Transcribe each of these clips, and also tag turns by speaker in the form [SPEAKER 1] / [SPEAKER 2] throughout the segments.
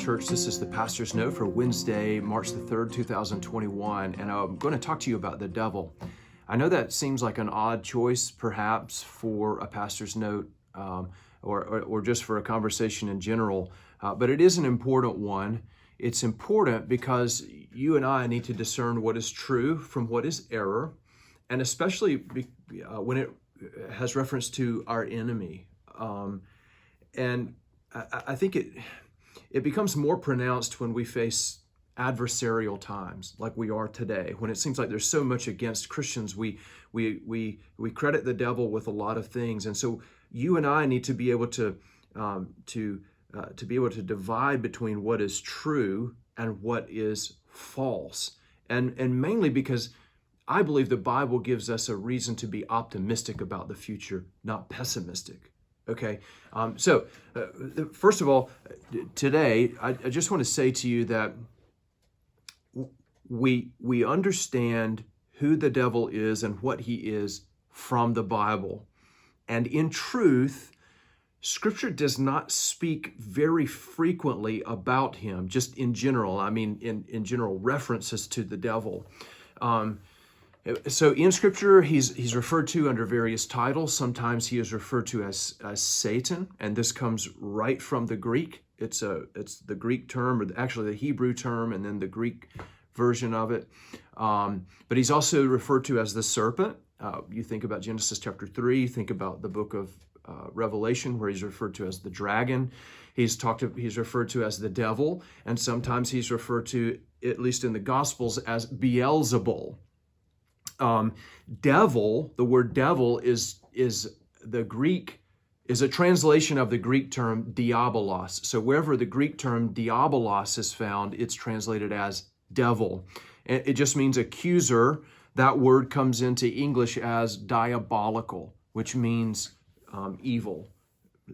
[SPEAKER 1] Church. This is the Pastor's Note for Wednesday, March the 3rd, 2021, and I'm going to talk to you about the devil. I know that seems like an odd choice, perhaps, for a Pastor's Note or just for a conversation in general, but it is an important one. It's important because you and I need to discern what is true from what is error, and especially when it has reference to our enemy. And I think it becomes more pronounced when we face adversarial times like we are today, when it seems like there's so much against Christians. We credit the devil with a lot of things, and so you and I need to be able to be able to divide between what is true and what is false, and mainly because I believe the Bible gives us a reason to be optimistic about the future, not pessimistic. Okay, first of all, today, I just want to say to you that we understand who the devil is and what he is from the Bible. And in truth, Scripture does not speak very frequently about him, just in general. I mean, in general references to the devil. So in Scripture, he's referred to under various titles. Sometimes he is referred to as Satan, and this comes right from the Greek. It's the Greek term, or actually the Hebrew term, and then the Greek version of it. But he's also referred to as the serpent. You think about Genesis chapter 3. Think about the book of Revelation, where he's referred to as the dragon. He's referred to as the devil, and sometimes he's referred to, at least in the Gospels, as Beelzebul. Devil, the word devil is a translation of the Greek term diabolos. So wherever the Greek term diabolos is found, it's translated as devil. It just means accuser. That word comes into English as diabolical, which means evil.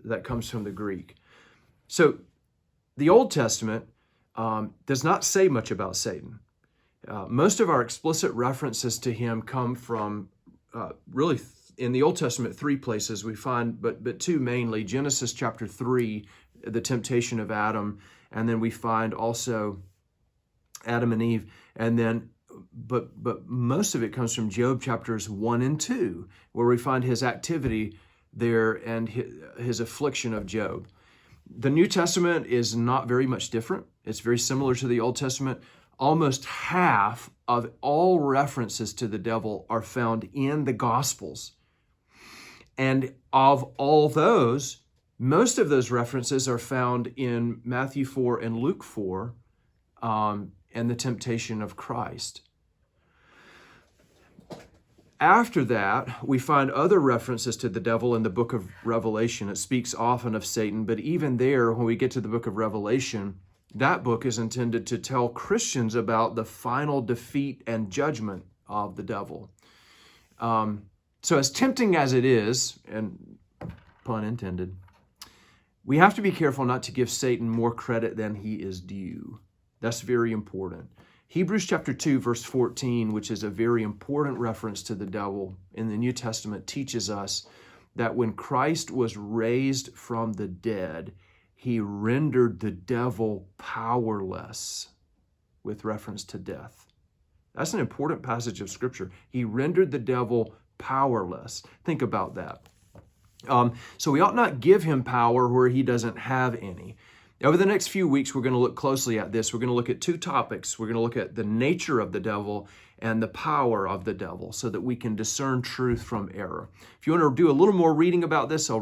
[SPEAKER 1] That comes from the Greek. So the Old Testament does not say much about Satan. Most of our explicit references to him come from really in the Old Testament, three places we find, but two mainly: Genesis chapter 3, the temptation of Adam, and then we find also Adam and Eve, and then but most of it comes from Job chapters 1 and 2, where we find his activity there and his affliction of Job. The New Testament is not very much different. It's very similar to the Old Testament. Almost half of all references to the devil are found in the Gospels. And of all those, most of those references are found in Matthew 4 and Luke 4, and the temptation of Christ. After that, we find other references to the devil in the book of Revelation. It speaks often of Satan, but even there, when we get to the book of Revelation, that book is intended to tell Christians about the final defeat and judgment of the devil. So as tempting as it is, and pun intended, we have to be careful not to give Satan more credit than he is due. That's very important. Hebrews chapter 2, verse 14, which is a very important reference to the devil in the New Testament, teaches us that when Christ was raised from the dead, he rendered the devil powerless with reference to death. That's an important passage of Scripture. He rendered the devil powerless. Think about that. So we ought not give him power where he doesn't have any. Over the next few weeks, we're going to look closely at this. We're going to look at two topics. We're going to look at the nature of the devil and the power of the devil so that we can discern truth from error. If you want to do a little more reading about this, I'll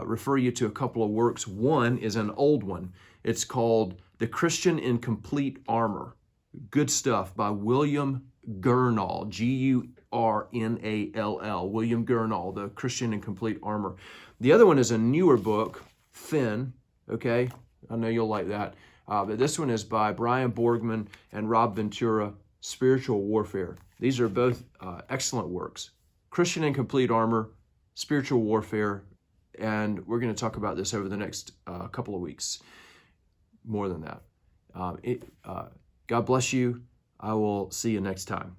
[SPEAKER 1] refer you to a couple of works. One is an old one. It's called The Christian in Complete Armor. Good stuff by William Gurnall, Gurnall, William Gurnall, The Christian in Complete Armor. The other one is a newer book, thin, okay? I know you'll like that. But this one is by Brian Borgman and Rob Ventura, Spiritual Warfare. These are both excellent works. Christian in Complete Armor, Spiritual Warfare, and we're going to talk about this over the next couple of weeks. More than that. God bless you. I will see you next time.